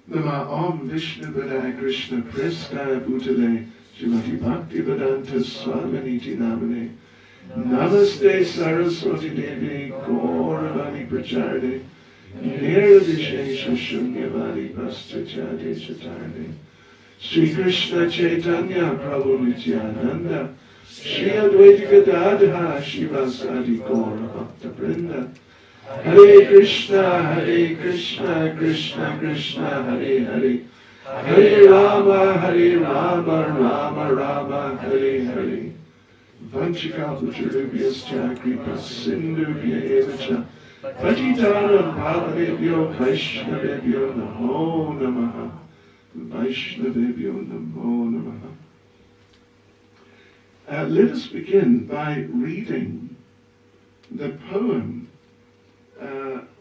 Nama Om Vishnu Padaya Krishna Prestaya Bhutale Srimati Bhakti Vedanta Swaminiti Namane Namaste Saraswati Devi Gauravani Pracharde Nirvishesha Shunyavadi Paschachade Chatarde Sri Krishna Caitanya Prabhu Nityananda Shri Advaita Gadadhara Shivasadi Gaura Bhakta Vrinda Hare Krishna, Krishna Krishna, Hare Hare, Hare Rama, Rama Rama, Hare Hare. Vanchikalpatarubhyascha kripa sindhubhya evacha patitanam pavanebhyo vaishnavebhyo namo namaha. Vaishnavebhyo namo namaha. Let us begin by reading the poem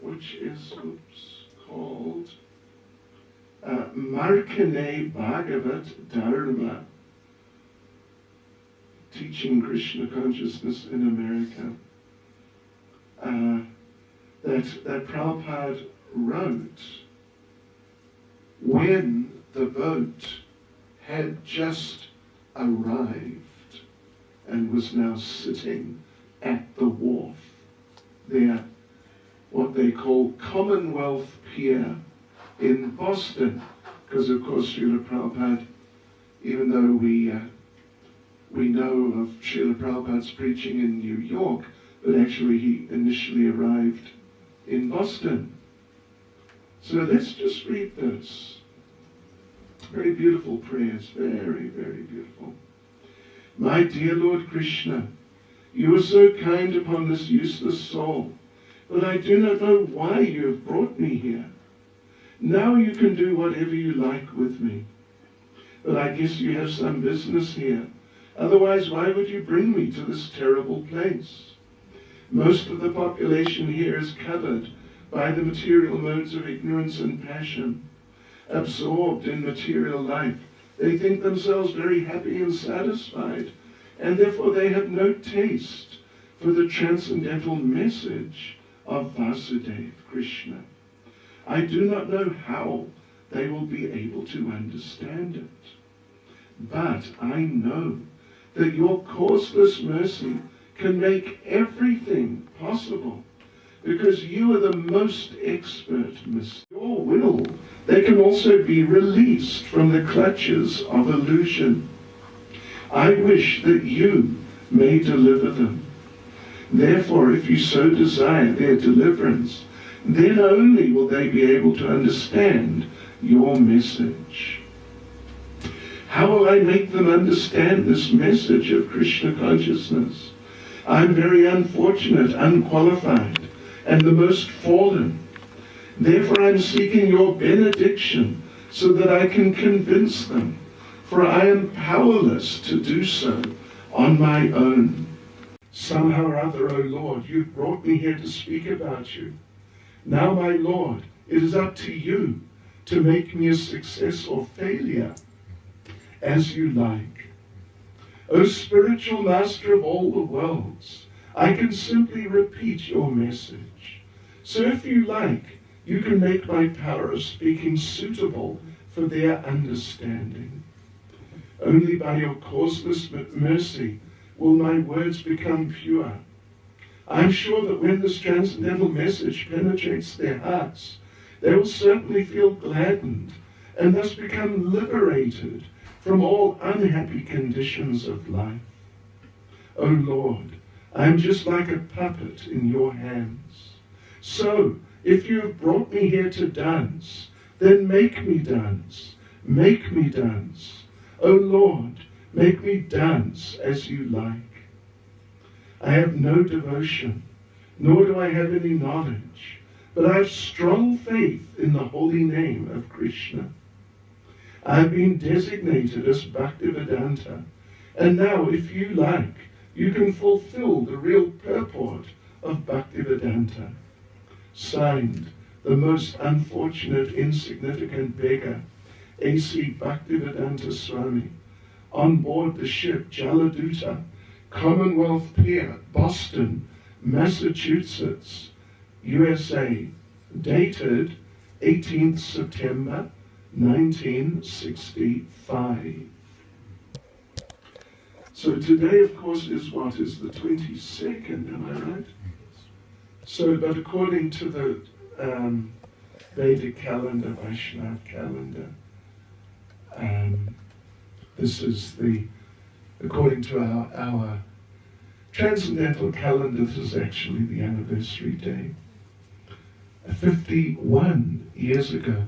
which is called Markane Bhagavat Dharma, Teaching Krishna Consciousness in America, that Prabhupada wrote when the boat had just arrived and was now sitting at the wharf there, what they call Commonwealth Pier in Boston, because of course Srila Prabhupada, even though we know of Srila Prabhupada's preaching in New York, but actually he initially arrived in Boston. So let's just read this. Very beautiful prayers, very, very beautiful. My dear Lord Krishna, you are so kind upon this useless soul, but I do not know why you have brought me here. Now you can do whatever you like with me. But I guess you have some business here. Otherwise, why would you bring me to this terrible place? Most of the population here is covered by the material modes of ignorance and passion. Absorbed in material life, they think themselves very happy and satisfied, and therefore they have no taste for the transcendental message of Vasudeva Krishna. I do not know how they will be able to understand it, but I know that your causeless mercy can make everything possible, because you are the most expert mystery. Your will, they can also be released from the clutches of illusion. I wish that you may deliver them. Therefore, if you so desire their deliverance, then only will they be able to understand your message. How will I make them understand this message of Krishna consciousness? I'm very unfortunate, unqualified, and the most fallen. Therefore, I'm seeking your benediction so that I can convince them, for I am powerless to do so on my own. Somehow or other, O Lord, you've brought me here to speak about you. Now, my Lord, it is up to you to make me a success or failure, as you like. O spiritual master of all the worlds, I can simply repeat your message. So if you like, you can make my power of speaking suitable for their understanding. Only by your causeless mercy will my words become pure. I'm sure that when this transcendental message penetrates their hearts, they will certainly feel gladdened and thus become liberated from all unhappy conditions of life. O Lord, I am just like a puppet in your hands. So, if you have brought me here to dance, then make me dance. Make me dance. O Lord, make me dance as you like. I have no devotion, nor do I have any knowledge, but I have strong faith in the holy name of Krishna. I have been designated as Bhaktivedanta, and now, if you like, you can fulfill the real purport of Bhaktivedanta. Signed, the most unfortunate, insignificant beggar, A.C. Bhaktivedanta Swami, on board the ship Jaladuta, Commonwealth Pier, Boston, Massachusetts, USA, dated 18th September 1965. So today, of course, is what is the 22nd, am I right? So, but according to the Vedic calendar, Vaishnav calendar, this is according to our transcendental calendar, this is actually the anniversary day. 51 years ago,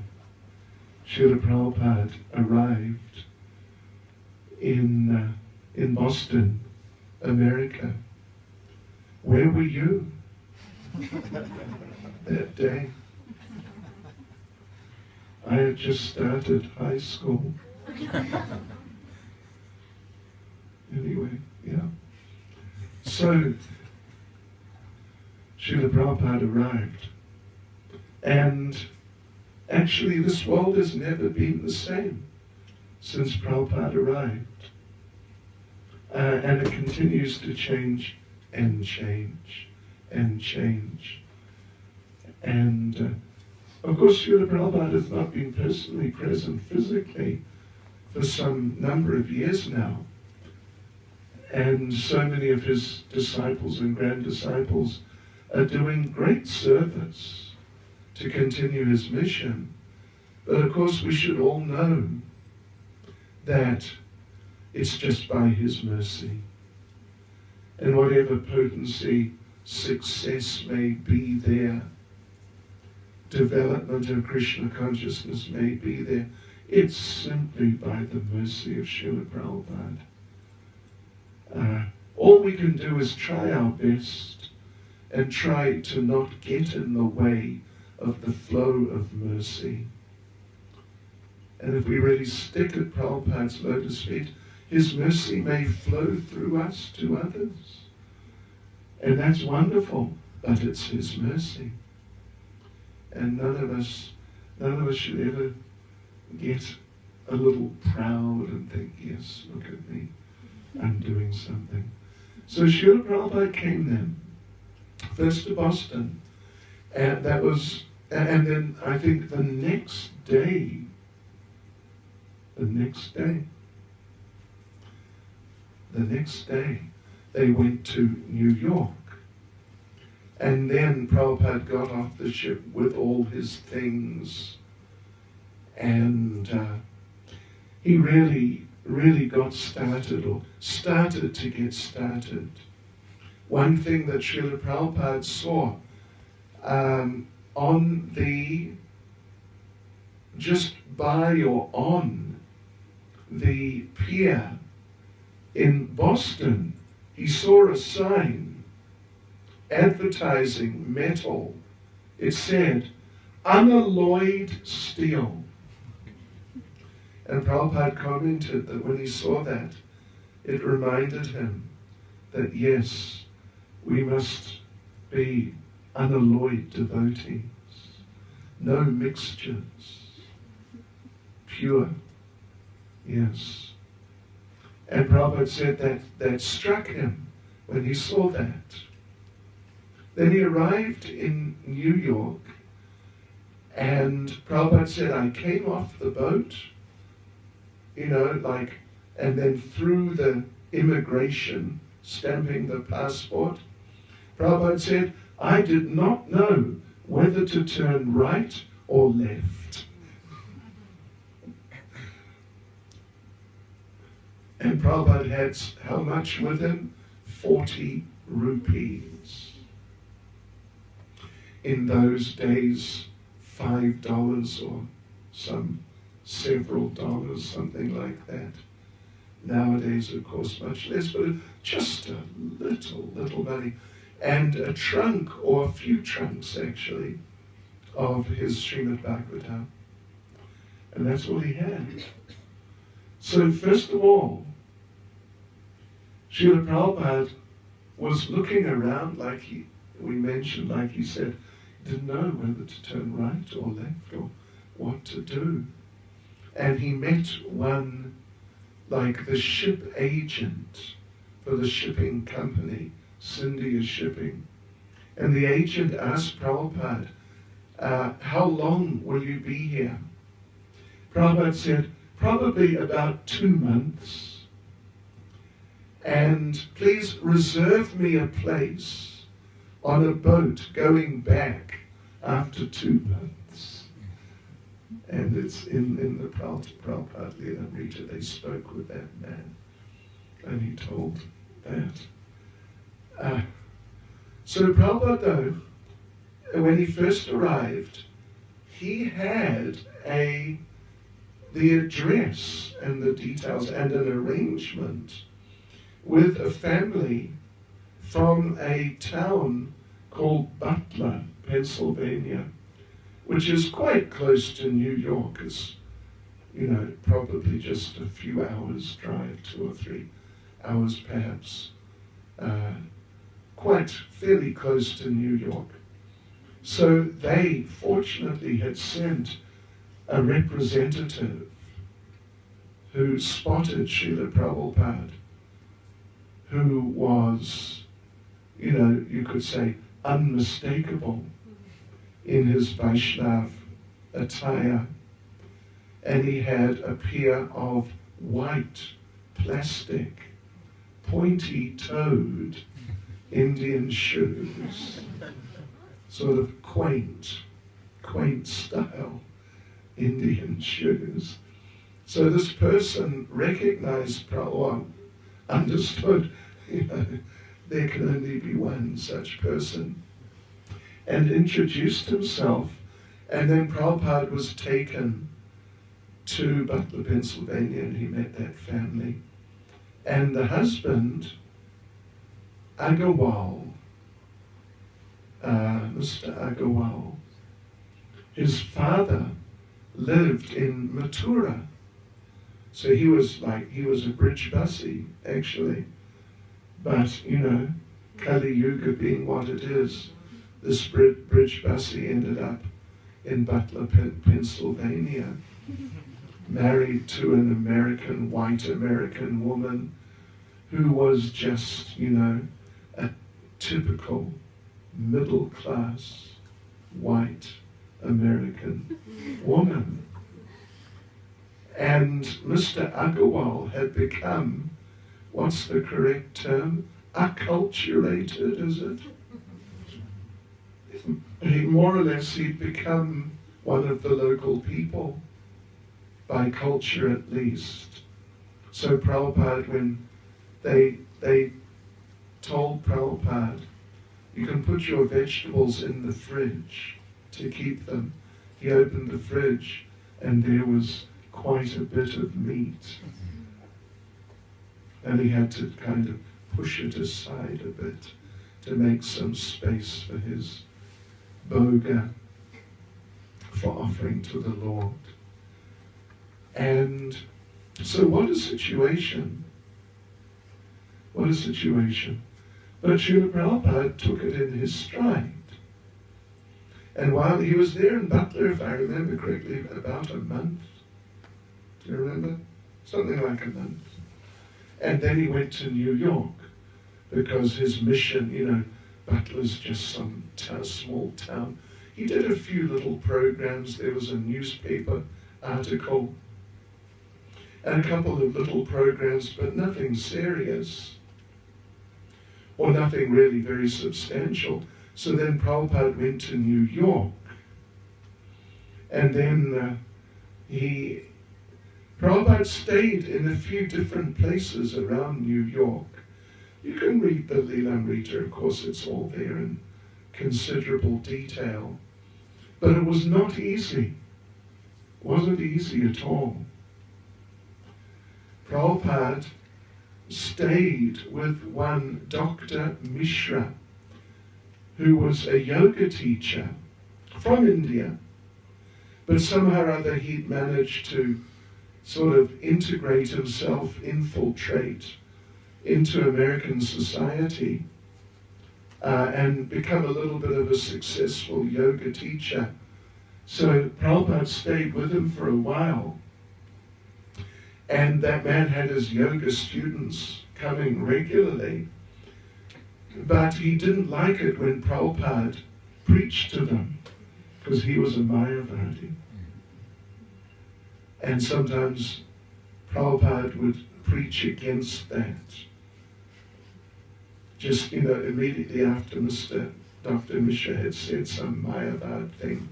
Srila Prabhupada arrived in Boston, America. Where were you that day? I had just started high school. Anyway, yeah. So, Srila Prabhupada arrived. And actually, this world has never been the same since Prabhupada arrived. And it continues to change and change and change. And of course, Srila Prabhupada has not been personally present physically for some number of years now. And so many of his disciples and grand disciples are doing great service to continue his mission. But of course, we should all know that it's just by his mercy. And whatever potency, success may be there, development of Krishna consciousness may be there, it's simply by the mercy of Srila Prabhupada. All we can do is try our best and try to not get in the way of the flow of mercy. And if we really stick at Prabhupada's lotus feet, his mercy may flow through us to others. And that's wonderful, but it's his mercy. And none of us should ever get a little proud and think, yes, look at me, I'm doing something. So Srila Prabhupada came then, first to Boston, and then I think the next day, they went to New York. And then Prabhupada got off the ship with all his things. And he really got started, or started to get started. One thing that Srila Prabhupada saw just by or on the pier in Boston, he saw a sign advertising metal. It said, unalloyed steel. And Prabhupada commented that when he saw that, it reminded him that yes, we must be unalloyed devotees, no mixtures, pure, yes. And Prabhupada said that struck him when he saw that. Then he arrived in New York, and Prabhupada said, I came off the boat, and then through the immigration, stamping the passport, Prabhupada said, I did not know whether to turn right or left. And Prabhupada had how much with him? 40 rupees. In those days, $5 or some several dollars, something like that. Nowadays, of course, much less, but just a little money. And a trunk, or a few trunks actually, of his Srimad Bhagavatam. And that's all he had. So first of all, Srila Prabhupada was looking around like we mentioned, like he said, didn't know whether to turn right or left or what to do. And he met one, like the ship agent for the shipping company, Cindy is shipping. And the agent asked Prabhupada, how long will you be here? Prabhupada said, probably about 2 months, and please reserve me a place on a boat going back after 2 months. And it's in the Prabhupada Lilamrta, they spoke with that man, and he told that. So Prabhupada, though, when he first arrived, he had the address and the details and an arrangement with a family from a town called Butler, Pennsylvania, which is quite close to New York. It's, probably just a few hours drive, 2 or 3 hours perhaps, quite fairly close to New York. So they fortunately had sent a representative who spotted Srila Prabhupada, who was, you could say, unmistakable in his Vaishnav attire, and he had a pair of white, plastic, pointy-toed Indian shoes, sort of quaint style Indian shoes. So this person recognized or understood, there can only be one such person, and introduced himself, and then Prabhupada was taken to Butler, Pennsylvania, and he met that family. And the husband, Agarwal, Mr. Agarwal, his father lived in Mathura. So he was a bridge bussy, actually. But, Kali Yuga being what it is, this bridge bussy ended up in Butler, Pennsylvania, married to an white American woman who was just, a typical middle-class white American woman. And Mr. Agarwal had become, what's the correct term? Acculturated, is it? More or less, he'd become one of the local people, by culture at least. So Prabhupada, when they told Prabhupada, you can put your vegetables in the fridge to keep them. He opened the fridge, and there was quite a bit of meat. And he had to kind of push it aside a bit to make some space for his boga for offering to the Lord. And so what a situation. What a situation. But Srila Prabhupada took it in his stride. And while he was there in Butler, if I remember correctly, about a month. Do you remember? Something like a month. And then he went to New York, because his mission, Butler's just some small town. He did a few little programs. There was a newspaper article and a couple of little programs, but nothing serious, or nothing really very substantial. So then Prabhupada went to New York, and then Prabhupada stayed in a few different places around New York. You can read the Lilamrta, of course, it's all there in considerable detail. But it was not easy. It wasn't easy at all. Prabhupada stayed with one Dr. Mishra, who was a yoga teacher from India, but somehow or other he'd managed to sort of integrate himself, infiltrate into American society, and become a little bit of a successful yoga teacher. So Prabhupada stayed with him for a while, and that man had his yoga students coming regularly, but he didn't like it when Prabhupada preached to them, because he was a Mayavadi. And sometimes Prabhupada would preach against that. Just, immediately after Dr. Mishra had said some Mayavad thing,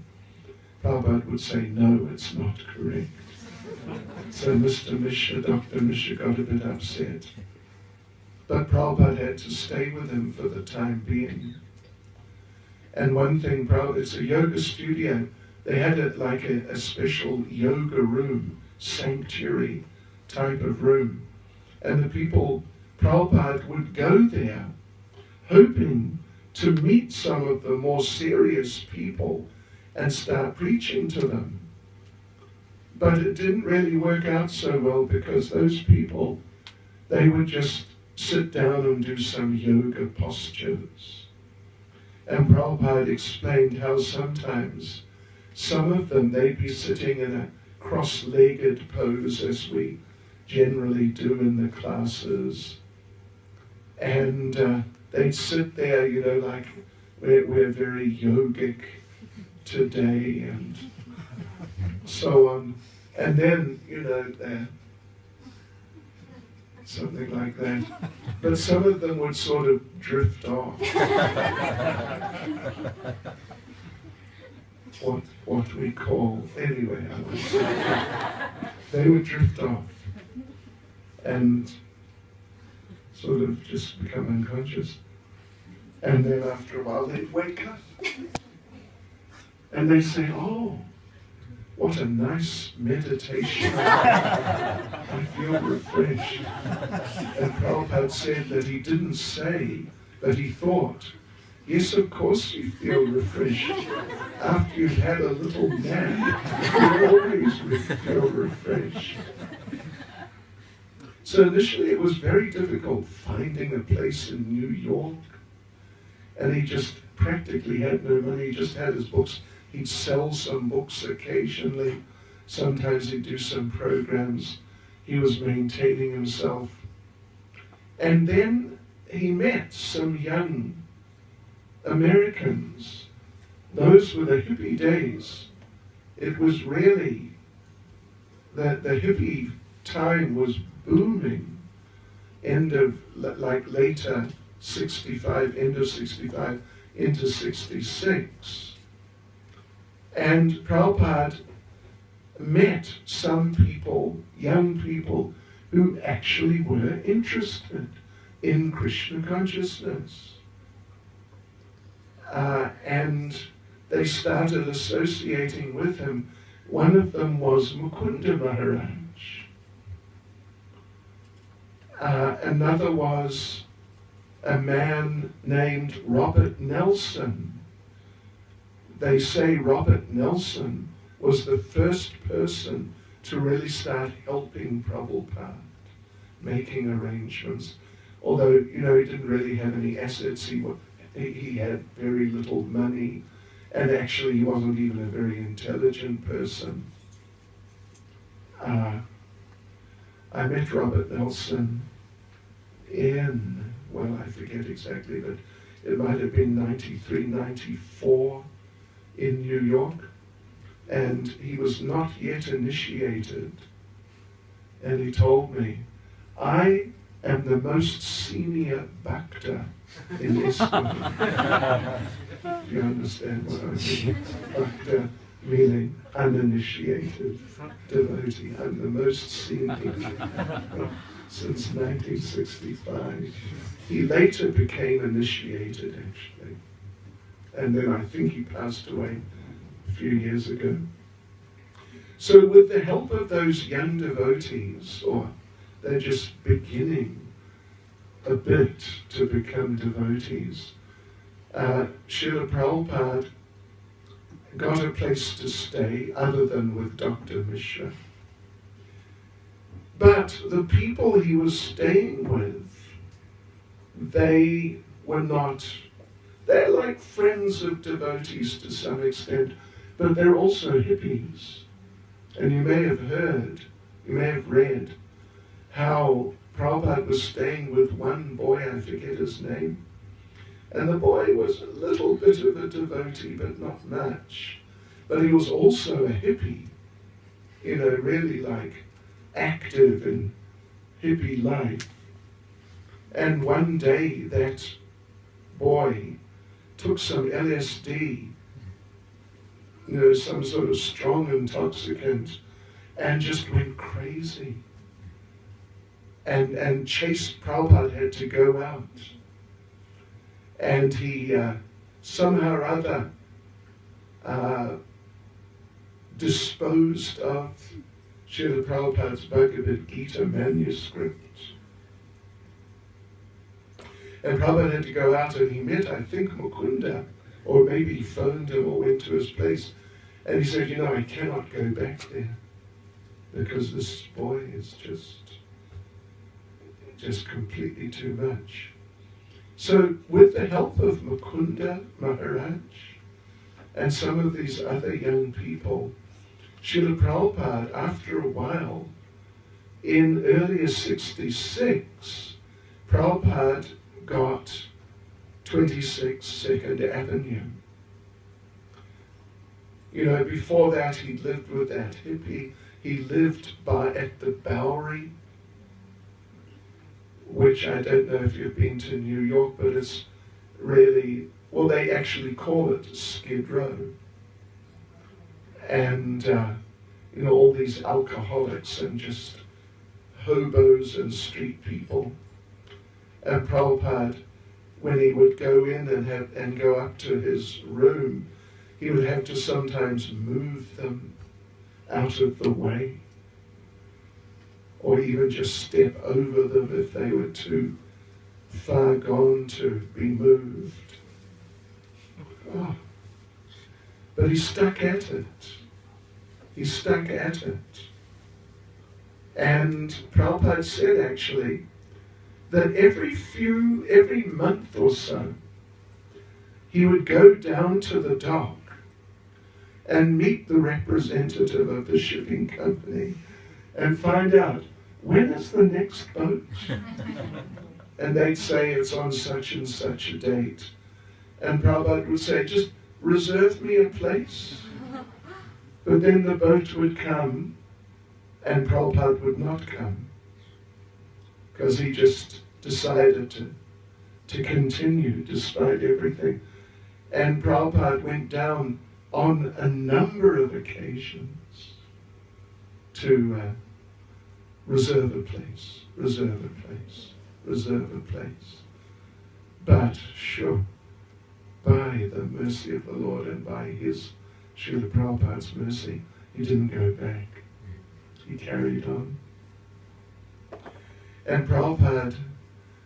Prabhupada would say, no, it's not correct. So Dr. Mishra got a bit upset. But Prabhupada had to stay with him for the time being. And one thing, it's a yoga studio. They had it like a special yoga room, sanctuary type of room. And the people, Prabhupada would go there, hoping to meet some of the more serious people and start preaching to them. But it didn't really work out so well, because those people, they would just sit down and do some yoga postures. And Prabhupada explained how sometimes some of them, they'd be sitting in a cross-legged pose, as we generally do in the classes. And they'd sit there, like we're very yogic today and so on. And then, something like that. But some of them would sort of drift off. What we call, anyway, I would say. They would drift off and sort of just become unconscious. And then after a while they'd wake up. And they say, oh, what a nice meditation. I feel refreshed. And Prabhupada said that he didn't say, but he thought, yes, of course you feel refreshed. After you've had a little nap, you always feel refreshed. So initially it was very difficult finding a place in New York. And he just practically had no money. He just had his books. He'd sell some books occasionally. Sometimes he'd do some programs. He was maintaining himself. And then he met some young Americans. Those were the hippie days. It was really that the hippie time was booming. Later 65, end of 65, into 66. And Prabhupada met some people, young people, who actually were interested in Krishna consciousness. And they started associating with him. One of them was Mukunda Maharaj. Another was a man named Robert Nelson. They say Robert Nelson was the first person to really start helping Prabhupada, making arrangements. Although, he didn't really have any assets, he had very little money, and actually he wasn't even a very intelligent person. I met Robert Nelson in, well, I forget exactly, but it might have been 93, 94 in New York, and he was not yet initiated. And he told me, I am the most senior bhakta in ISKCON. You understand what I mean? Bhakta meaning uninitiated devotee. I'm the most senior since 1965. He later became initiated, actually. And then I think he passed away a few years ago. So with the help of those young devotees, or they're just beginning a bit to become devotees, Srila Prabhupada got a place to stay other than with Dr. Mishra. But the people he was staying with, they were not, they're like friends of devotees to some extent, but they're also hippies. And you may have heard, you may have read, how Prabhupada was staying with one boy, I forget his name, and the boy was a little bit of a devotee, but not much. But he was also a hippie. really like active and hippie life. And one day that boy took some LSD, some sort of strong intoxicant, and just went crazy. And Chase Prabhupada had to go out. And he somehow or other disposed of Srila Prabhupada's Bhagavad Gita manuscript. And Prabhupada had to go out, and he met, I think, Mukunda, or maybe he phoned him or went to his place. And he said, I cannot go back there because this boy is just completely too much. So with the help of Mukunda Maharaj and some of these other young people, Srila Prabhupada, after a while, in earlier 66, Prabhupada got 26 Second Avenue. Before that he lived with that hippie. He lived at the Bowery, which I don't know if you've been to New York, but it's really, they actually call it Skid Row. And, all these alcoholics and just hobos and street people. And Prabhupada, when he would go in and go up to his room, he would have to sometimes move them out of the way, or even just step over them if they were too far gone to be moved. Oh. But he stuck at it. He stuck at it. And Prabhupada said actually that every month or so, he would go down to the dock and meet the representative of the shipping company and find out, when is the next boat? And they'd say it's on such and such a date. And Prabhupada would say, just reserve me a place. But then the boat would come and Prabhupada would not come, because he just decided to continue despite everything. And Prabhupada went down on a number of occasions to reserve a place, reserve a place, reserve a place. But sure, by the mercy of the Lord and by his Srila Prabhupada's mercy, he didn't go back. He carried on. And Prabhupada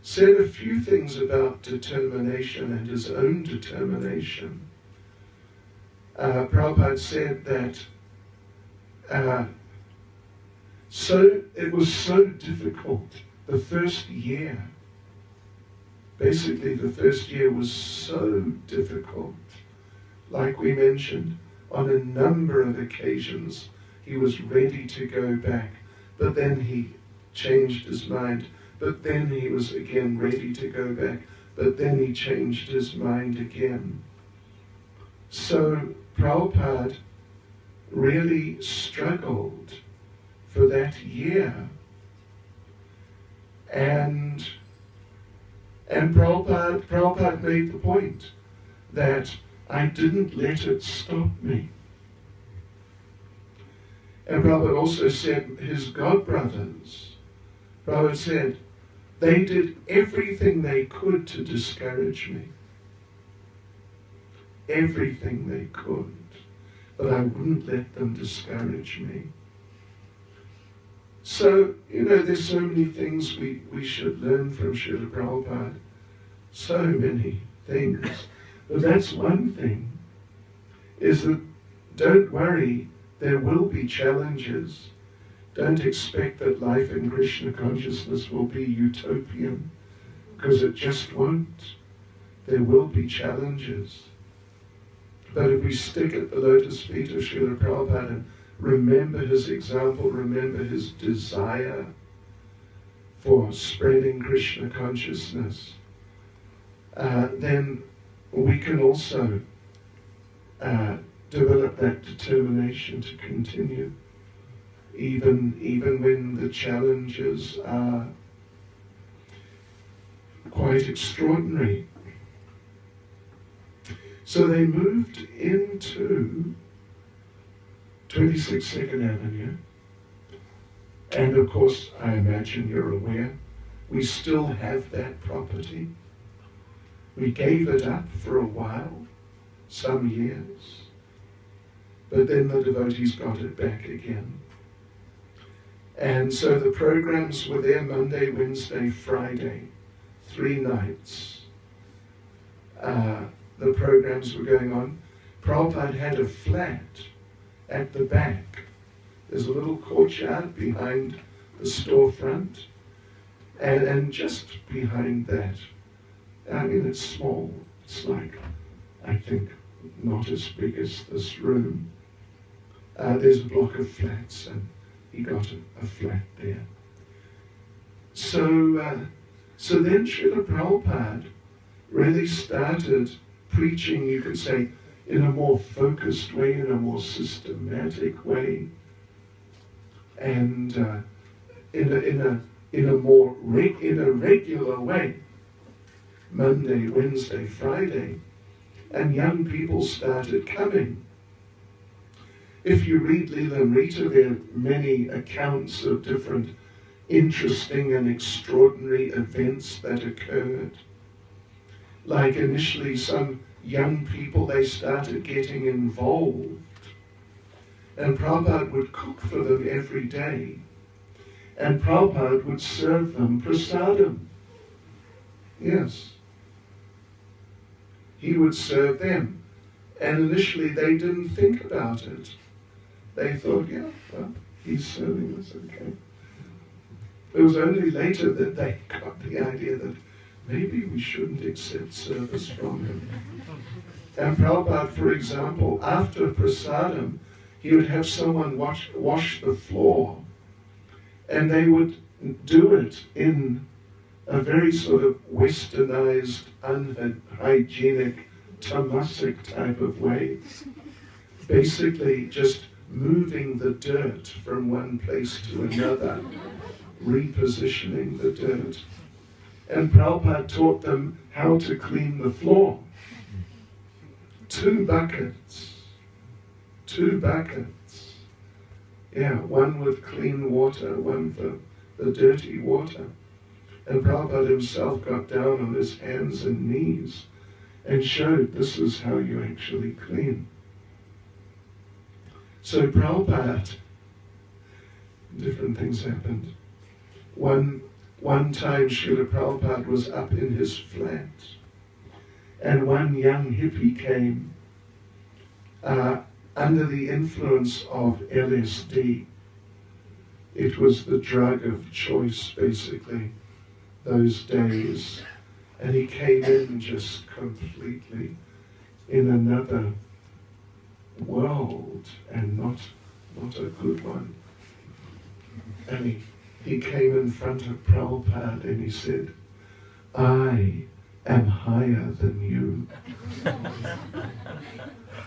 said a few things about determination and his own determination. Prabhupada said that it was so difficult the first year. Basically, the first year was so difficult. Like we mentioned, on a number of occasions, he was ready to go back, but then he changed his mind, but then he was again ready to go back, but then he changed his mind again. So Prabhupada really struggled for that year. And Prabhupada made the point that I didn't let it stop me. And Prabhupada also said his godbrothers, Prabhupada said, they did everything they could to discourage me. Everything they could. But I wouldn't let them discourage me. So, there's so many things we should learn from Srila Prabhupada. So many things. But that's one thing, is that don't worry, there will be challenges. Don't expect that life in Krishna consciousness will be utopian, because it just won't. There will be challenges. But if we stick at the lotus feet of Srila Prabhupada and remember his example, remember his desire for spreading Krishna consciousness, then we can also develop that determination to continue. even when the challenges are quite extraordinary. So they moved into 22nd Avenue, and of course, I imagine you're aware, we still have that property. We gave it up for a while, some years, but then the devotees got it back again. And so the programs were there Monday, Wednesday, Friday, 3 nights. The programs were going on. Prabhupada had a flat at the back. There's a little courtyard behind the storefront, and just behind that, I mean, it's small. It's like, I think, not as big as this room. There's a block of flats, and he got a flat there. So then Srila Prabhupada really started preaching, you could say, in a more focused way, in a more systematic way, and in a regular way. Monday, Wednesday, Friday, and young people started coming. If you read Lilamrta, there are many accounts of different interesting and extraordinary events that occurred. Like initially some young people, they started getting involved, and Prabhupada would cook for them every day, and Prabhupada would serve them prasadam. Yes. He would serve them. And initially they didn't think about it. They thought, yeah, well, he's serving us, okay. It was only later that they got the idea that maybe we shouldn't accept service from him. And Prabhupada, for example, after prasadam, he would have someone wash the floor. And they would do it in a very sort of westernized, unhygienic, tamasic type of way. Basically just moving the dirt from one place to another, repositioning the dirt. And Prabhupada taught them how to clean the floor. 2 buckets. 2 buckets. Yeah, one with clean water, one for the dirty water. And Prabhupada himself got down on his hands and knees and showed this is how you actually clean. So Prabhupada, different things happened. One time Srila Prabhupada was up in his flat, and one young hippie came under the influence of LSD. It was the drug of choice, basically, those days. And he came in just completely in another world, and not a good one. And he came in front of Prabhupada and he said, I am higher than you.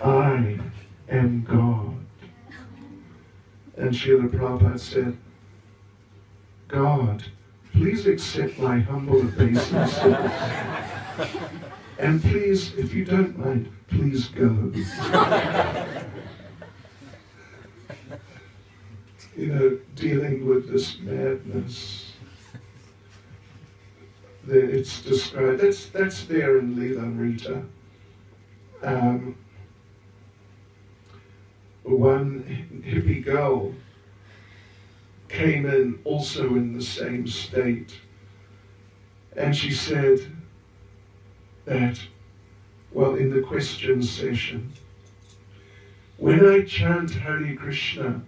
I am God. And Srila Prabhupada said, God, please accept my humble obeisance. And please, if you don't mind, please go. You know, dealing with this madness. It's described, that's there in Lilamrta. One hippie girl came in also in the same state, and she said that, well, in the question session, when I chant Hare Krishna,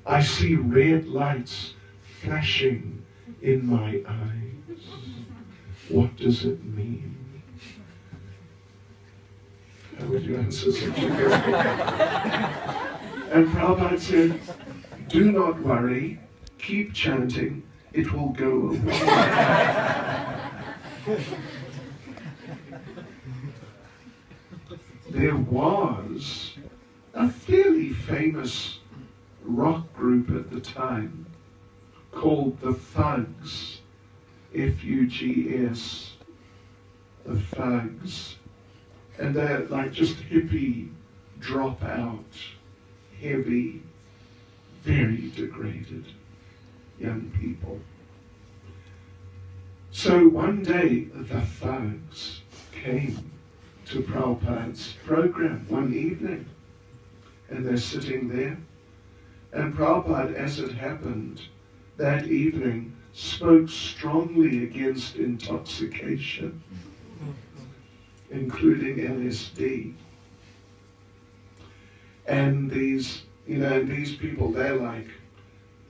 I see red lights flashing in my eyes. What does it mean? How would you answer such a question? And Prabhupada said, do not worry, keep chanting, it will go away. There was a fairly famous rock group at the time called the Thugs, F-U-G-S, the Thugs. And they're like just hippie, dropout, heavy, very degraded young people. So one day the Thugs came to Prabhupada's program one evening, and they're sitting there. And Prabhupada, as it happened, that evening spoke strongly against intoxication, including LSD. And these people, they're like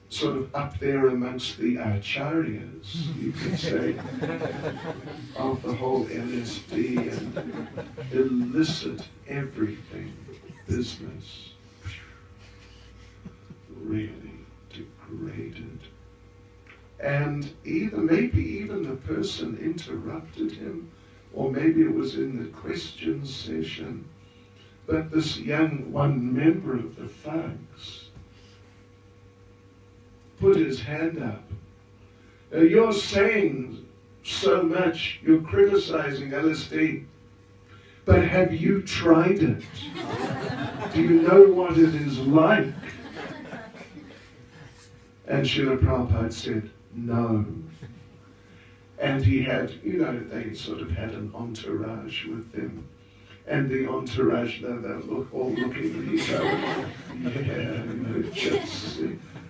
sort of up there amongst the acharyas, you could say, of the whole LSD and illicit everything business. Really degraded. And maybe even the person interrupted him, or maybe it was in the question session, but this one member of the Thugs put his hand up. You're saying so much, you're criticizing LSD, but have you tried it? Do you know what it is like? And Srila Prabhupada said, no. And he had, they sort of had an entourage with them. And the entourage, they're all looking at each other. Yeah, just,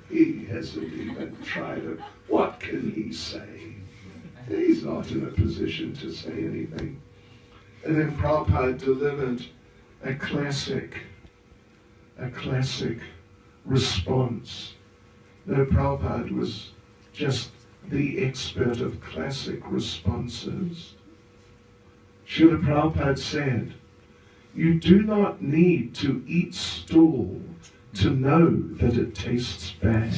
he hasn't even tried it. What can he say? He's not in a position to say anything. And then Prabhupada delivered a classic response. No, Prabhupada was just the expert of classic responses. Srila Prabhupada said, you do not need to eat stool to know that it tastes bad.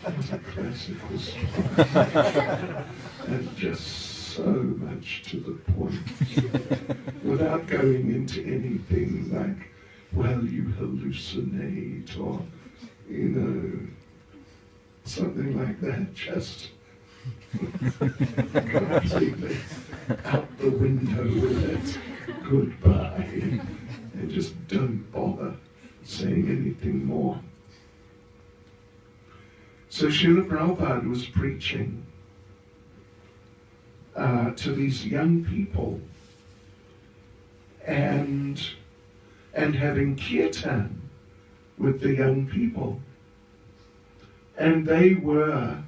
That's a classic response. And just so much to the point, without going into anything like, well, you hallucinate, or, something like that, just completely out the window with it, goodbye, and just don't bother saying anything more. So Srila Prabhupada was preaching to these young people and having kirtan with the young people. And they were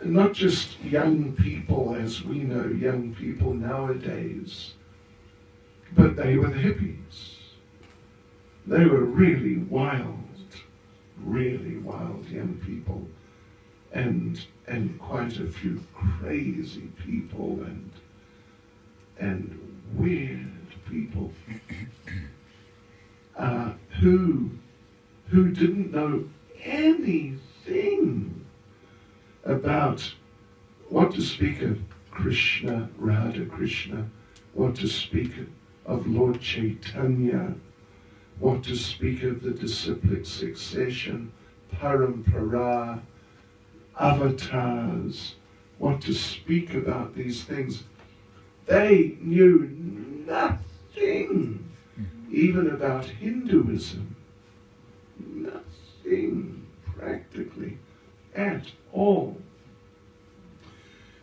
not just young people as we know young people nowadays, but they were the hippies. They were really wild young people, and quite a few crazy people and weird people who didn't know anything about what to speak of Krishna, Radha Krishna, what to speak of Lord Caitanya, what to speak of the disciplic succession, parampara, avatars, what to speak about these things. They knew nothing, even about Hinduism. Nothing, practically, at all.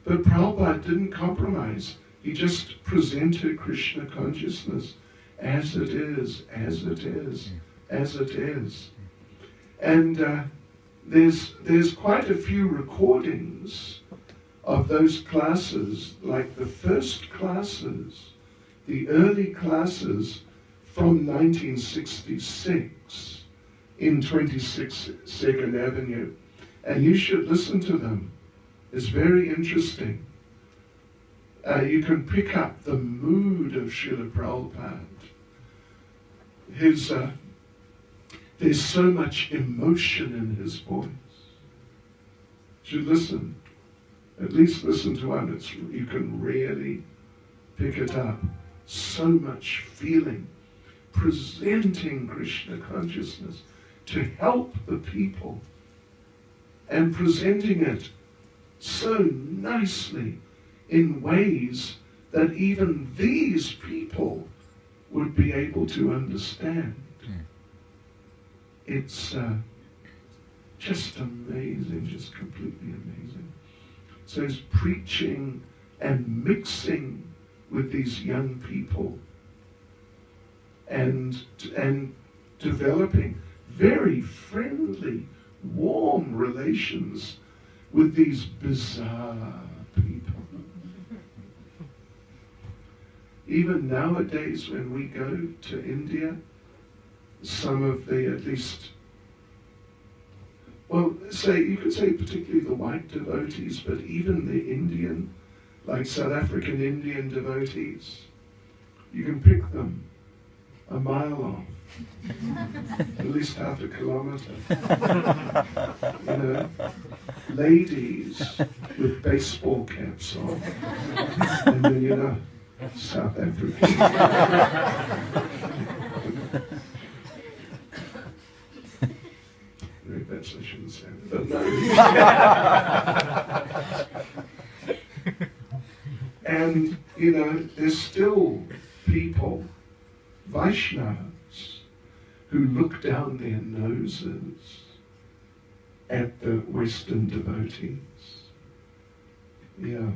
But Prabhupada didn't compromise. He just presented Krishna consciousness as it is, as it is, as it is. And there's quite a few recordings of those classes, like the first classes, the early classes from 1966 in 26 Second Avenue. And you should listen to them. It's very interesting. You can pick up the mood of Srila Prabhupada. There's so much emotion in his voice. You should listen. At least listen to one. You can really pick it up. so much feeling, presenting Krishna consciousness to help the people, and presenting it so nicely in ways that even these people would be able to understand. It's just amazing, just completely amazing. So he's preaching and mixing with these young people and developing very friendly, warm relations with these bizarre people. Even nowadays when we go to India, some of the, at least, well, you could say particularly the white devotees, but even the Indian, like South African Indian devotees, you can pick them a mile off, at least half a kilometer. You know, ladies with baseball caps on, and then, you know, South African. Maybe that's I shouldn't say it, but no. And, you know, there's still people, Vaishnavas, who look down their noses at the Western devotees. Yeah.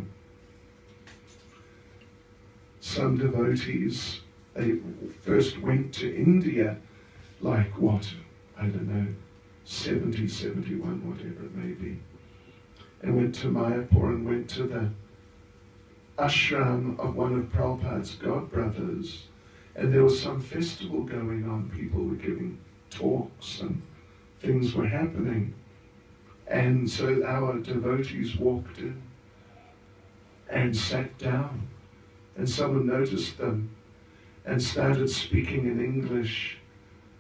Some devotees, they first went to India, like what, I don't know, 70, 71, whatever it may be, and went to Mayapur and went to the ashram of one of Prabhupada's godbrothers, and there was some festival going on, people were giving talks and things were happening, and so our devotees walked in and sat down, and someone noticed them and started speaking in English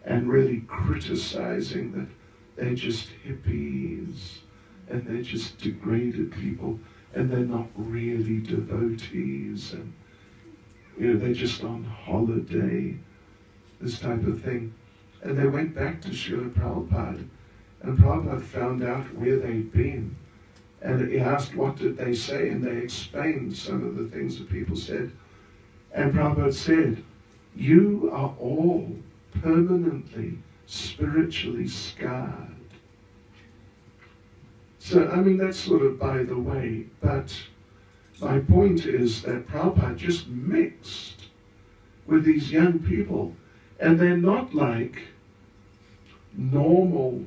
and really criticizing that they're just hippies and they're just degraded people and they're not really devotees and, you know, they're just on holiday, this type of thing. And they went back to Srila Prabhupada, and Prabhupada found out where they'd been. And he asked, what did they say? And they explained some of the things that people said. And Prabhupada said, you are all permanently, spiritually scarred. So, I mean, that's sort of by the way, but my point is that Prabhupada just mixed with these young people, and they're not like normal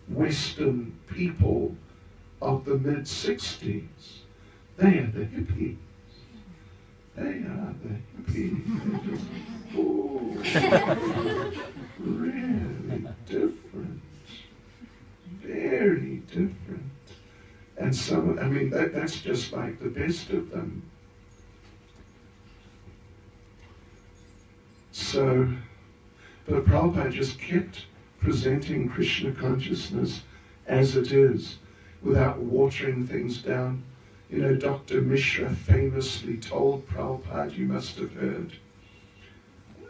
Western people of the mid-60s. They are the hippies. They are the hippies. They're just, oh, really different. Very different. And some, I mean, that's just like the best of them. So, but Prabhupada just kept presenting Krishna consciousness as it is, without watering things down. You know, Dr. Mishra famously told Prabhupada, you must have heard,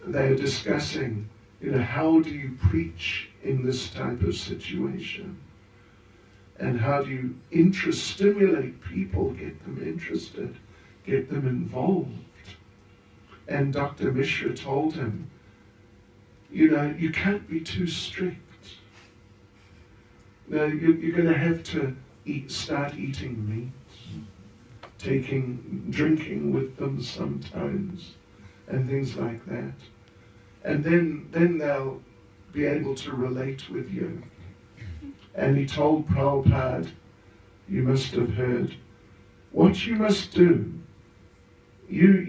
they are discussing, you know, how do you preach in this type of situation? And how do you stimulate people, get them interested, get them involved? And Dr. Mishra told him, you know, you can't be too strict. No, you're going to have to start eating meat, drinking with them sometimes, and things like that. And then they'll be able to relate with you. And he told Prabhupada, you must have heard, what you must do, you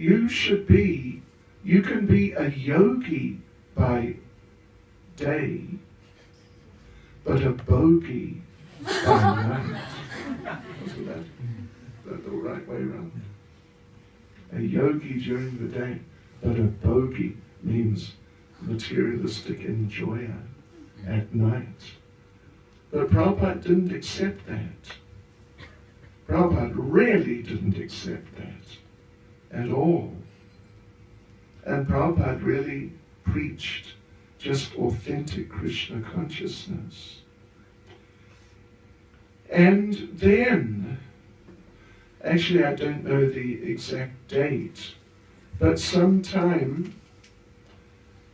can be a yogi by day, but a bogey by night. Isn't that the right way around? A yogi during the day, but a bogey means materialistic enjoyer at night. But Prabhupada didn't accept that. Prabhupada really didn't accept that at all. And Prabhupada really preached just authentic Krishna consciousness. And then, actually I don't know the exact date, but sometime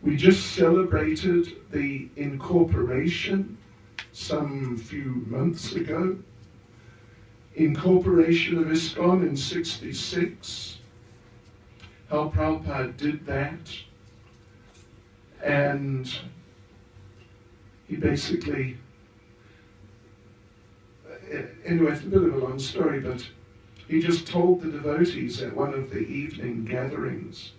we just celebrated the incorporation some few months ago. Incorporation of ISKCON in '66. How Prabhupada did that. And he basically, anyway, it's a bit of a long story, but he just told the devotees at one of the evening gatherings,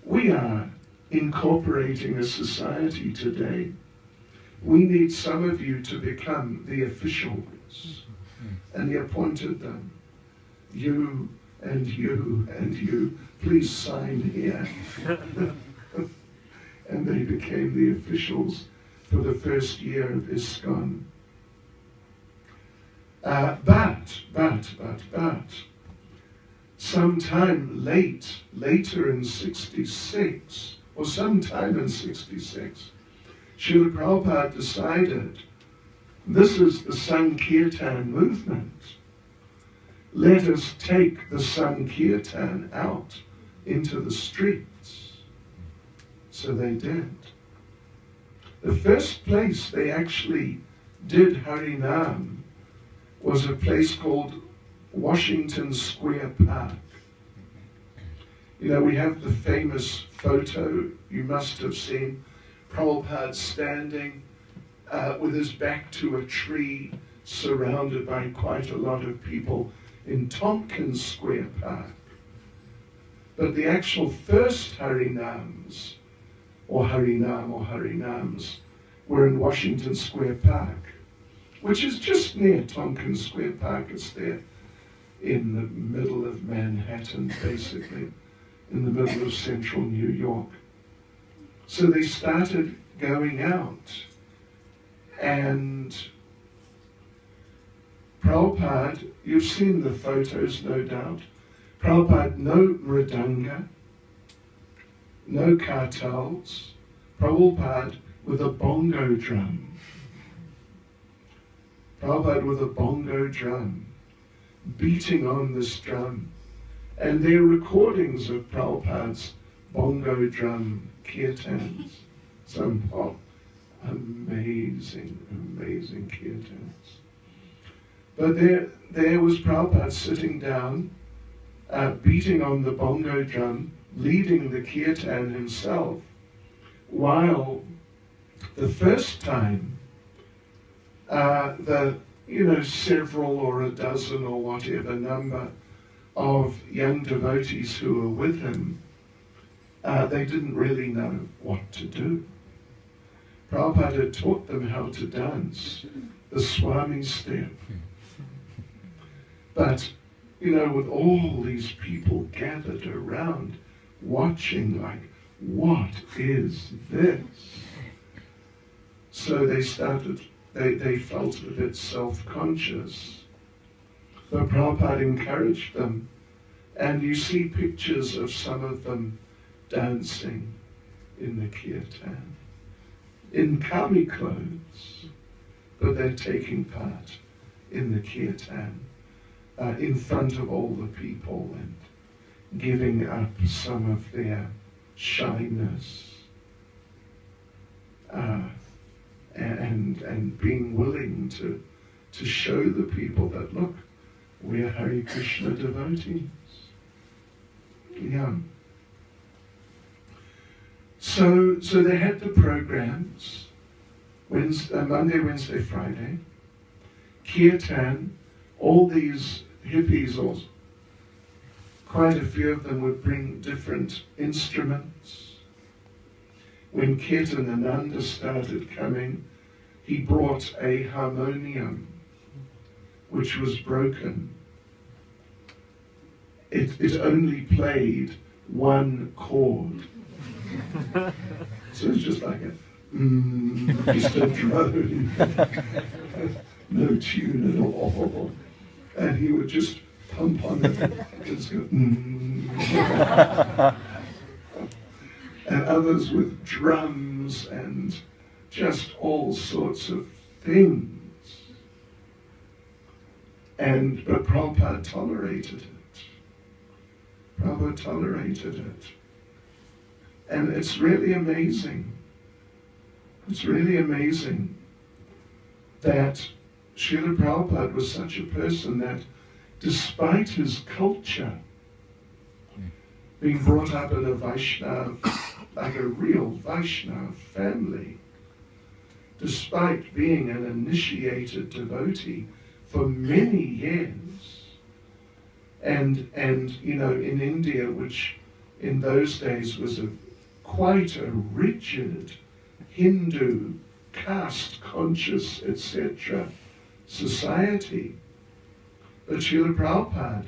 we are incorporating a society today. We need some of you to become the officials. And he appointed them. You and you and you, please sign here. And they became the officials for the first year of ISKCON. But, sometime later in '66, or sometime in '66, Srila Prabhupada decided, this is the Sankirtan movement. Let us take the Sankirtan out into the streets. So they did. The first place they actually did Harinam was a place called Washington Square Park. You know, we have the famous photo you must have seen, Prabhupada standing with his back to a tree, surrounded by quite a lot of people in Tompkins Square Park. But the actual first Harinams, or Harinams, were in Washington Square Park, which is just near Tompkins Square Park. It's there in the middle of Manhattan, basically, in the middle of central New York. So they started going out, and Prabhupada, you've seen the photos no doubt, Prabhupada, no mridanga, no kartals, Prabhupada with a bongo drum. Prabhupada with a bongo drum, beating on this drum. And there are recordings of Prabhupada's bongo drum kirtans. Some amazing kirtans. But there was Prabhupada sitting down, beating on the bongo drum, leading the kirtan himself, while the first time several or a dozen or whatever number of young devotees who were with him, they didn't really know what to do. Prabhupada had taught them how to dance, the Swami step. But, with all these people gathered around, watching like, what is this? So they felt a bit self-conscious. But Prabhupada encouraged them, and you see pictures of some of them dancing in the kirtan, in kami clothes, but they're taking part in the kirtan, in front of all the people, and giving up some of their shyness, and being willing to show the people that, look, we're Hare Krishna devotees. Yeah. So they had the programs, Monday, Wednesday, Friday, kirtan. All these hippies, or quite a few of them, would bring different instruments. When Caitanya started coming, he brought a harmonium, which was broken. It only played one chord. So it's just like just a drone, no tune at all. And he would just pump on it, just go, and others with drums and just all sorts of things. But Prabhupada tolerated it. Prabhupada tolerated it. And it's really amazing. It's really amazing that Srila Prabhupada was such a person that despite his culture, being brought up in a Vaishnava, like a real Vaishnava family, despite being an initiated devotee for many years, and you know, in India, which in those days was quite a rigid Hindu, caste-conscious, etc. society, but Srila Prabhupada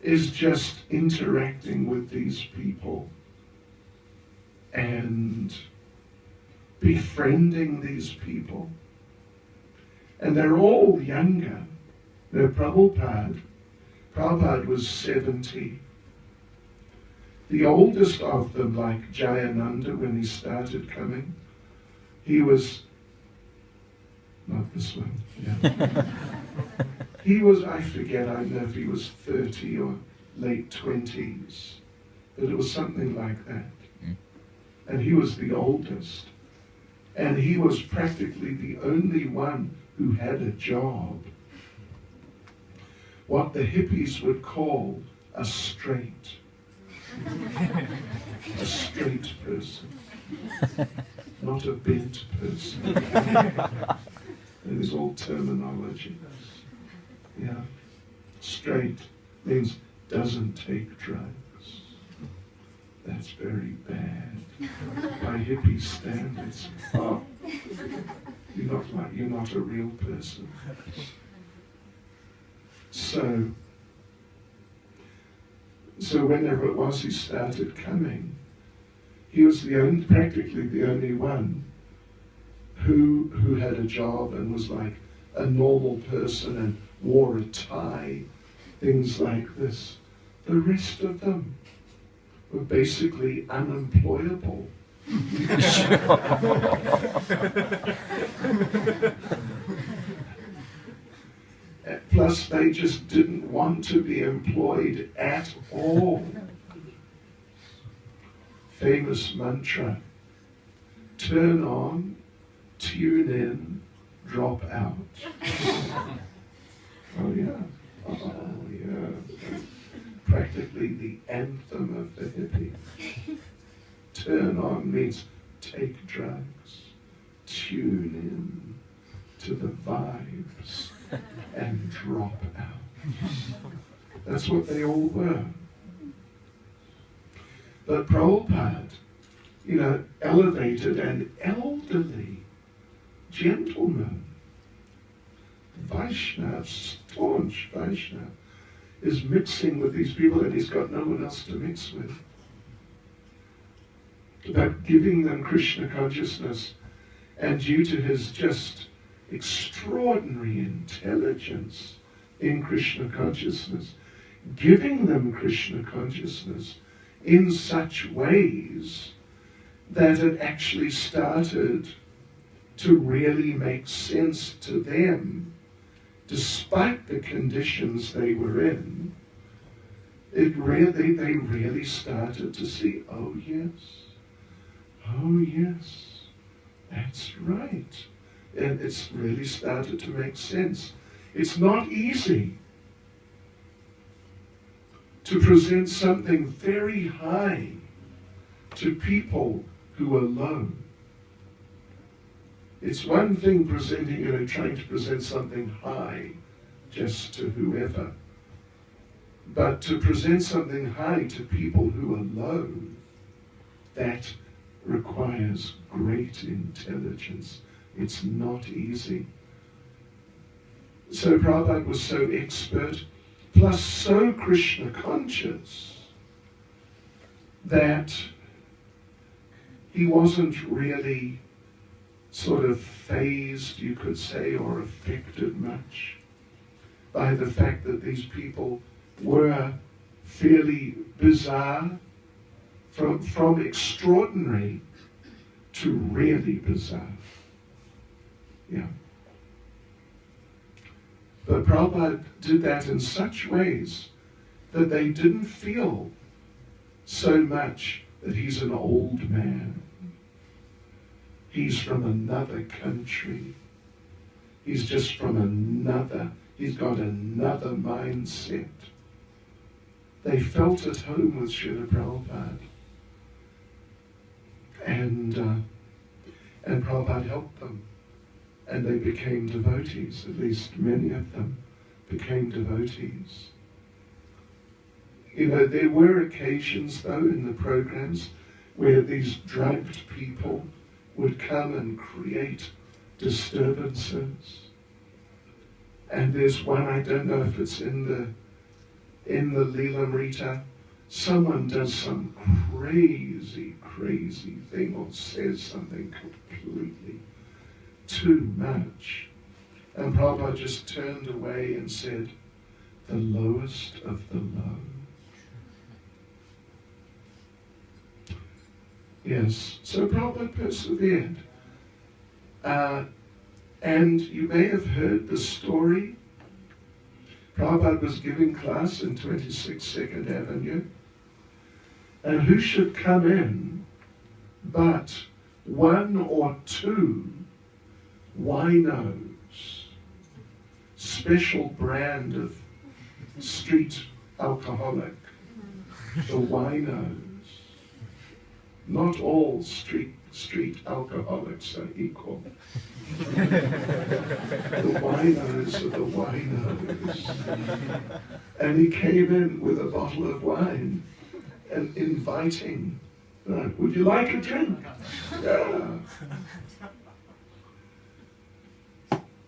is just interacting with these people and befriending these people. And they're all younger. They're Prabhupada was 70. The oldest of them, like Jayananda, when he started coming, he was, not this one, yeah. He was, I forget, I don't know if he was 30 or late 20s, but it was something like that. And he was the oldest. And he was practically the only one who had a job. What the hippies would call a straight. A straight person. Not a bent person. It is all terminology. Yeah. Straight means doesn't take drugs. That's very bad. By hippie standards. Oh, you're not a real person. So whenever it was he started coming, he was practically the only one who had a job and was like a normal person and wore a tie, things like this. The rest of them were basically unemployable. Plus, they just didn't want to be employed at all. Famous mantra: turn on, tune in, drop out. Oh yeah, oh yeah. Practically the anthem of the hippie. Turn on means take drugs, tune in to the vibes, and drop out. That's what they all were. But Prabhupada, elevated and elderly gentleman, Vaishnava, staunch Vaishnava, is mixing with these people that he's got no one else to mix with. About giving them Krishna consciousness, and due to his just extraordinary intelligence in Krishna consciousness, giving them Krishna consciousness in such ways that it actually started to really make sense to them, despite the conditions they were in. They really started to see, oh yes, that's right. And it's really started to make sense. It's not easy to present something very high to people who are low. It's one thing presenting, trying to present something high just to whoever. But to present something high to people who are low, that requires great intelligence. It's not easy. So Prabhupada was so expert, plus so Krishna conscious, that he wasn't really sort of fazed, you could say, or affected much by the fact that these people were fairly bizarre, from extraordinary to really bizarre. Yeah. But Prabhupada did that in such ways that they didn't feel so much that he's an old man. He's from another country. He's just from he's got another mindset. They felt at home with Srila Prabhupada. And Prabhupada helped them. And they became devotees, at least many of them became devotees. You know, there were occasions, though, in the programs where these drugged people would come and create disturbances. And there's one, I don't know if it's in the Lilamrta, someone does some crazy thing or says something completely too much. And Prabhupada just turned away and said, the lowest of the low. Yes, so Prabhupada persevered. And you may have heard the story. Prabhupada was giving class in 26 Second Avenue. And who should come in but one or two winos, special brand of street alcoholic, the winos. Not all street alcoholics are equal. The winos are the winos. And he came in with a bottle of wine and inviting, would you like a drink? Yeah.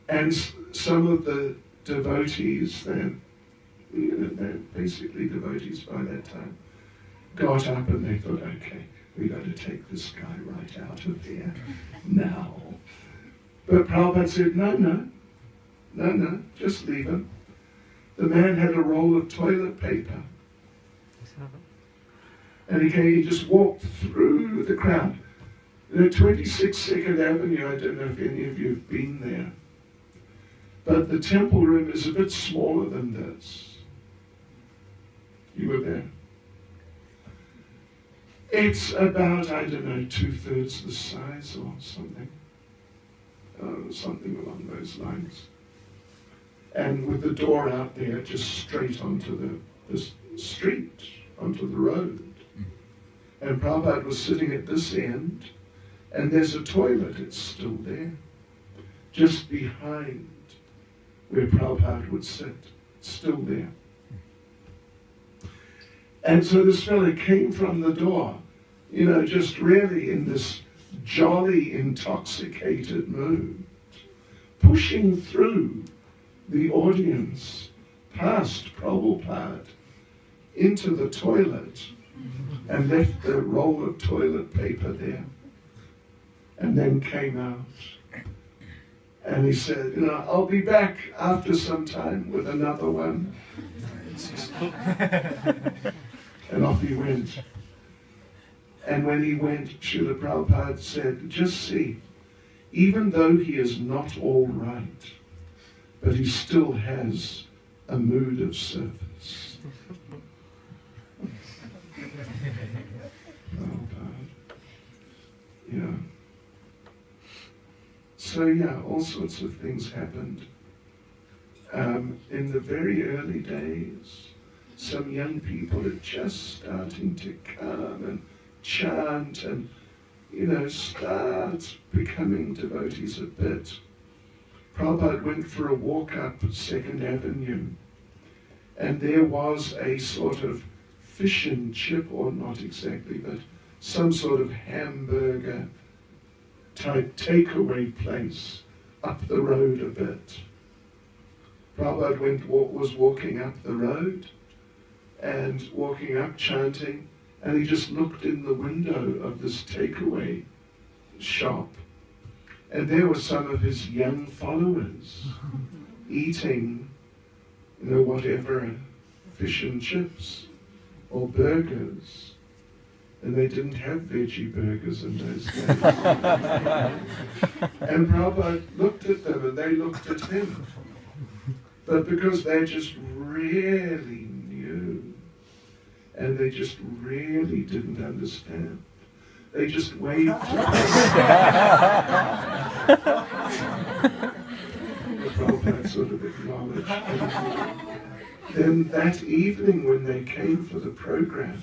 And some of the devotees, they're basically devotees by that time, got up and they thought, okay, we got to take this guy right out of here now. But Prabhupada said, no, just leave him. The man had a roll of toilet paper. And he just walked through the crowd. 26 Second Avenue, I don't know if any of you have been there. But the temple room is a bit smaller than this. You were there? It's about, I don't know, 2/3 the size or something. Something along those lines. And with the door out there, just straight onto the street, onto the road. And Prabhupada was sitting at this end, and there's a toilet, it's still there. Just behind where Prabhupada would sit, still there. And so this fellow came from the door, just really in this jolly, intoxicated mood, pushing through the audience, past Prabhupada, into the toilet, and left the roll of toilet paper there, and then came out. And he said, I'll be back after some time with another one. And off he went. And when he went, Srila Prabhupada said, just see, even though he is not all right, but he still has a mood of service. Prabhupada. Yeah. So all sorts of things happened. In the very early days, some young people are just starting to come and chant and, start becoming devotees a bit. Prabhupada went for a walk up 2nd Avenue, and there was a sort of fish and chip, or not exactly, but some sort of hamburger type takeaway place up the road a bit. Prabhupada was walking up the road and walking up chanting, and he just looked in the window of this takeaway shop, and there were some of his young followers eating, whatever, fish and chips or burgers. and they didn't have veggie burgers in those days. And Prabhupada looked at them and they looked at him. But because they just really knew, and they just really didn't understand, they just waved to Prabhupada sort of acknowledged. Then that evening when they came for the program,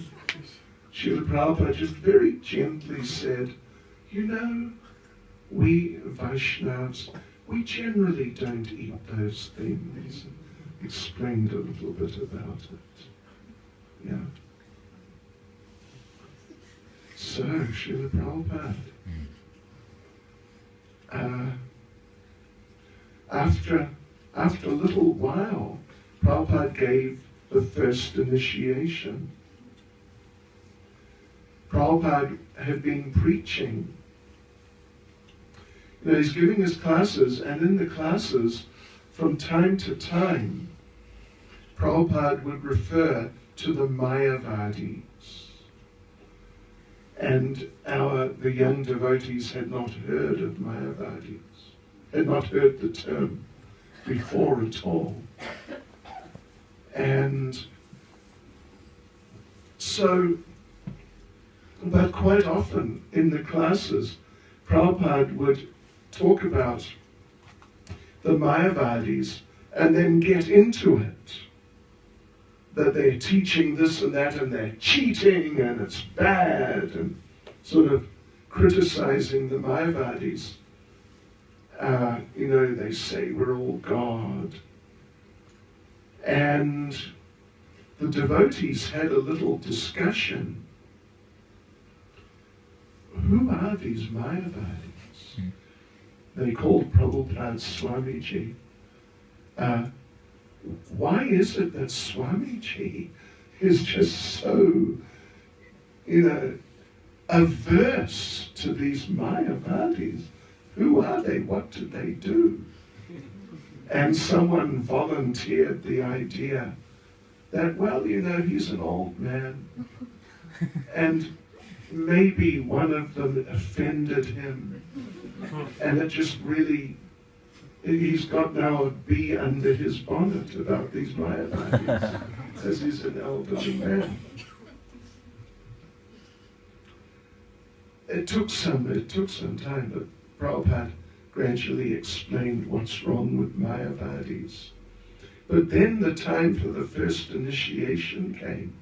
Srila Prabhupada just very gently said, you know, we Vaishnavas, we generally don't eat those things. Explained a little bit about it. Yeah. So, Srila Prabhupada, after a little while, Prabhupada gave the first initiation. Prabhupada had been preaching. You know, he's giving his classes, and in the classes, from time to time, Prabhupada would refer to the Mayavadis. And the young devotees had not heard of Mayavadis, had not heard the term before at all. And so, but quite often in the classes, Prabhupada would talk about the Mayavadis and then get into it. That they're teaching this and that and they're cheating and it's bad, and sort of criticizing the Mayavadis. You know, they say we're all God. And the devotees had a little discussion. Who are these Mayavadis? They called Prabhupada Swamiji. Why is it that Swamiji is just so, you know, averse to these Mayavadis? Who are they? What did they do? And someone volunteered the idea that, well, you know, he's an old man, and maybe one of them offended him, and it just really, he's got now a bee under his bonnet about these Mayavadis, as he's an elderly man. It took some time, but Prabhupada gradually explained what's wrong with Mayavadis. But then the time for the first initiation came,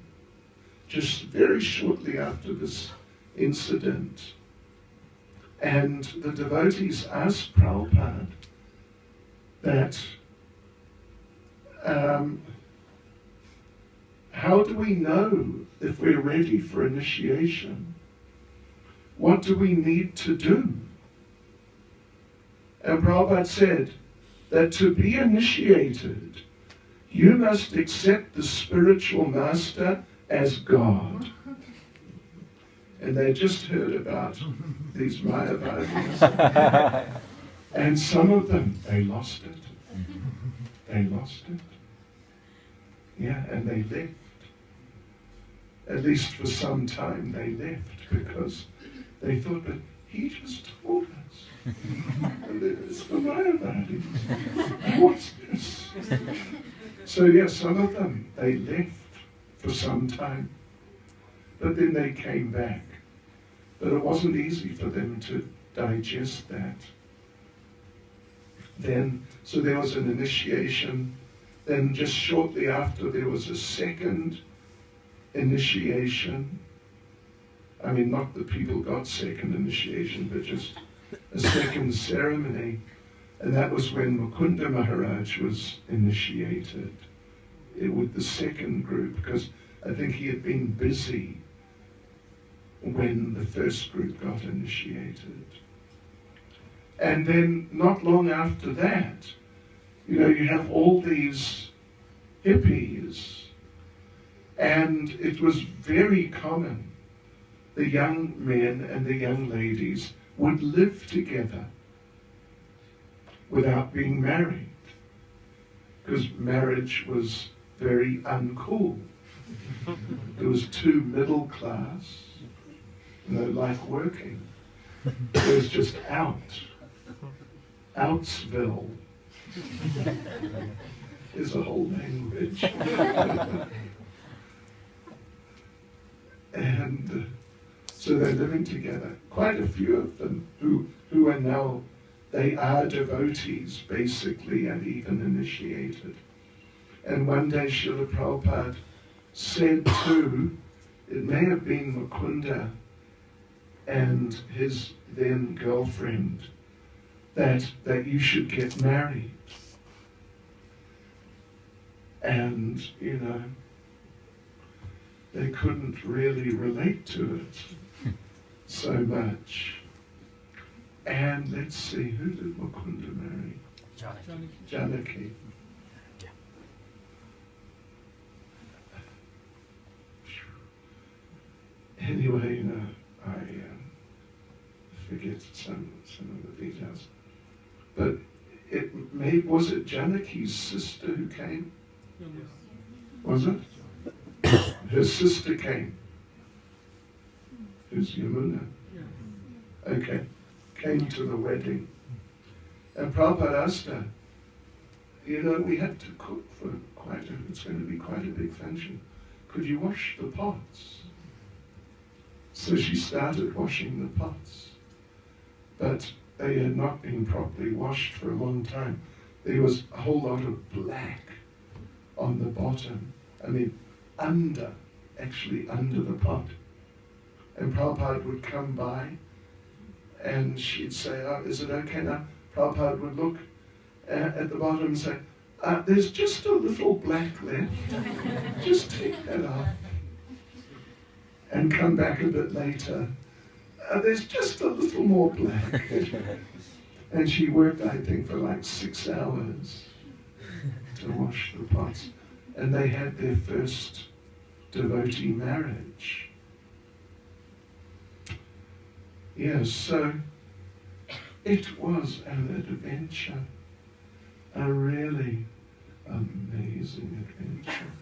just very shortly after this incident. And the devotees asked Prabhupada that, how do we know if we're ready for initiation? What do we need to do? And Prabhupada said that to be initiated, you must accept the spiritual master as God. And they just heard about these Mayavadis. And some of them, they lost it. They lost it. Yeah, and they left. At least for some time they left, because they thought, but he just told us. And it's the Mayavadis. What's this? So yeah, some of them, they left for some time. But then they came back. But it wasn't easy for them to digest that. Then, so there was an initiation. Then just shortly after, there was a second initiation. I mean, not that people got second initiation, but just a second ceremony. And that was when Mukunda Maharaj was initiated with the second group, because I think he had been busy when the first group got initiated. And then not long after that, you know, you have all these hippies, and it was very common. The young men and the young ladies would live together without being married, because marriage was very uncool. It was too middle class, like working. It was just Outsville is a whole language. And so they're living together. Quite a few of them who are now, they are devotees basically, and even initiated. And one day Srila Prabhupada said to, it may have been Mukunda and his then girlfriend, that you should get married. And, you know, they couldn't really relate to it so much. And let's see, who did Mukunda marry? Janaki. Anyway, you know, I forget some of the details. But was it Janaki's sister who came? Was it? Her sister came. Who's Yamuna? Okay. Came to the wedding. And Prabhupada asked her, you know, we had to cook for it's going to be quite a big function. Could you wash the pots? So she started washing the pots. But they had not been properly washed for a long time. There was a whole lot of black on the bottom. I mean, actually under the pot. And Prabhupada would come by and she'd say, oh, is it okay now? Prabhupada would look at the bottom and say, there's just a little black left. Just take that off. And come back a bit later. There's just a little more black. And she worked, I think, for like 6 hours to wash the pots. And they had their first devotee marriage. Yes, so it was an adventure, a really amazing adventure.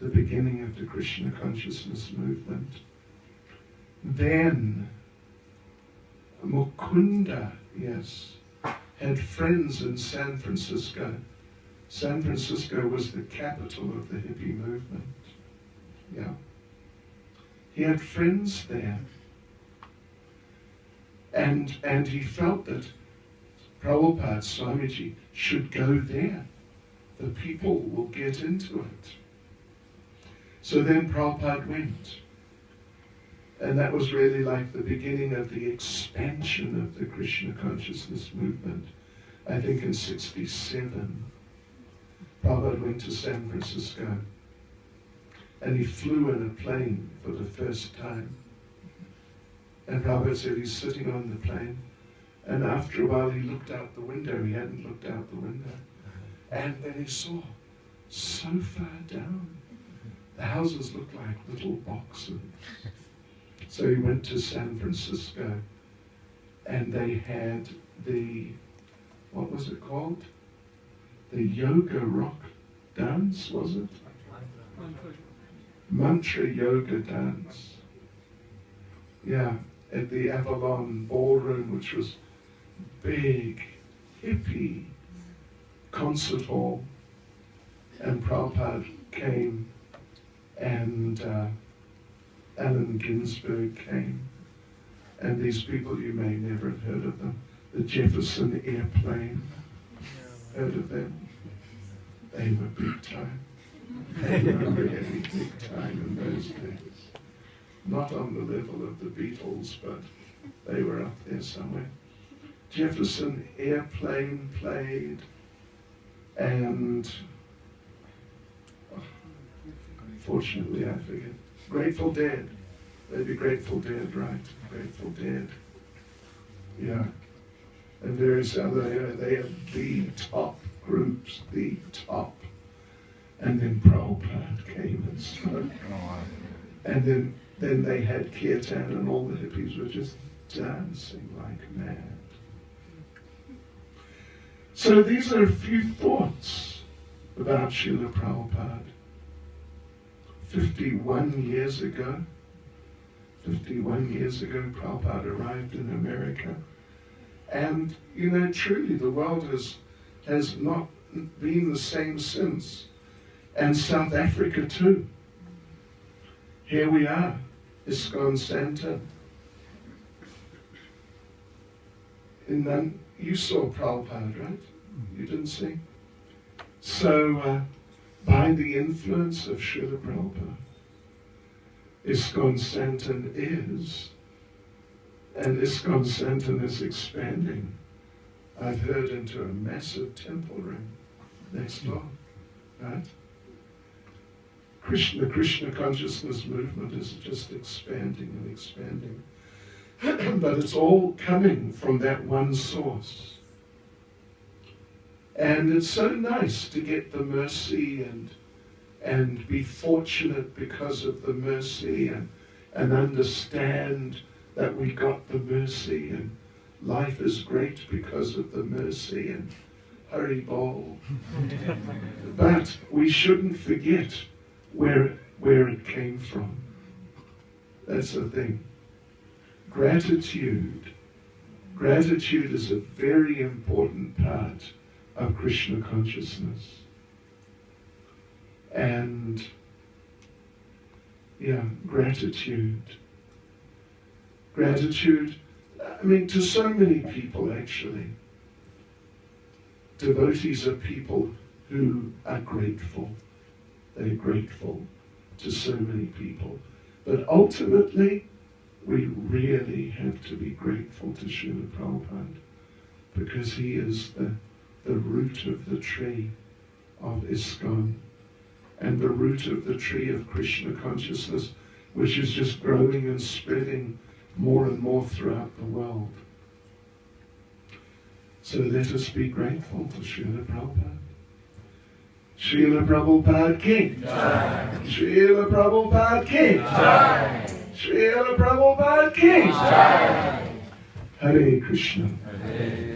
The beginning of the Krishna consciousness movement. Then Mukunda, yes, had friends in San Francisco. San Francisco was the capital of the hippie movement. Yeah. He had friends there. And he felt that Prabhupada, Swamiji, should go there. The people will get into it. So then Prabhupada went. And that was really like the beginning of the expansion of the Krishna consciousness movement. I think in '67, Prabhupada went to San Francisco. And he flew in a plane for the first time. And Prabhupada said he's sitting on the plane. And after a while he looked out the window. He hadn't looked out the window. And then he saw, so far down, the houses looked like little boxes. So he went to San Francisco, and they had the, what was it called? The yoga rock dance, was it? Mantra yoga dance. Yeah, at the Avalon Ballroom, which was big, hippie concert hall. And Prabhupada came, and Allen Ginsberg came, and these people, you may never have heard of them, the Jefferson Airplane, heard of them? They were big time. They were really big time in those days. Not on the level of the Beatles, but they were up there somewhere. Jefferson Airplane played, and fortunately I forget. Grateful Dead. Maybe Grateful Dead, right? Grateful Dead. Yeah. And various other, they had the top groups, the top. And then Prabhupada came and spoke. And then they had Kirtan, and all the hippies were just dancing like mad. So these are a few thoughts about Srila Prabhupada. 51 years ago, 51 years ago, Prabhupada arrived in America. And, you know, truly the world has not been the same since. And South Africa too. Here we are, ISKCON Sandton. And then you saw Prabhupada, right? You didn't see? So, by the influence of Srila Prabhupada, ISKCON Sandton is, and ISKCON Sandton is expanding. I've heard into a massive temple ring next door, right? The Krishna consciousness movement is just expanding and expanding. But it's all coming from that one source. And it's so nice to get the mercy and be fortunate because of the mercy and understand that we got the mercy and life is great because of the mercy and Hari Bol. But we shouldn't forget where it came from. That's the thing. Gratitude is a very important part of Krishna consciousness. And yeah, gratitude, I mean, to so many people actually, devotees are people who are grateful. They're grateful to so many people. But ultimately, we really have to be grateful to Srila Prabhupada because he is the root of the tree of ISKCON and the root of the tree of Krishna consciousness, which is just growing and spreading more and more throughout the world. So let us be grateful to Srila Prabhupada. Srila Prabhupada Ki Jai. Srila Prabhupada Ki Jai. Srila Prabhupada Ki Jai. Hare Krishna. Hare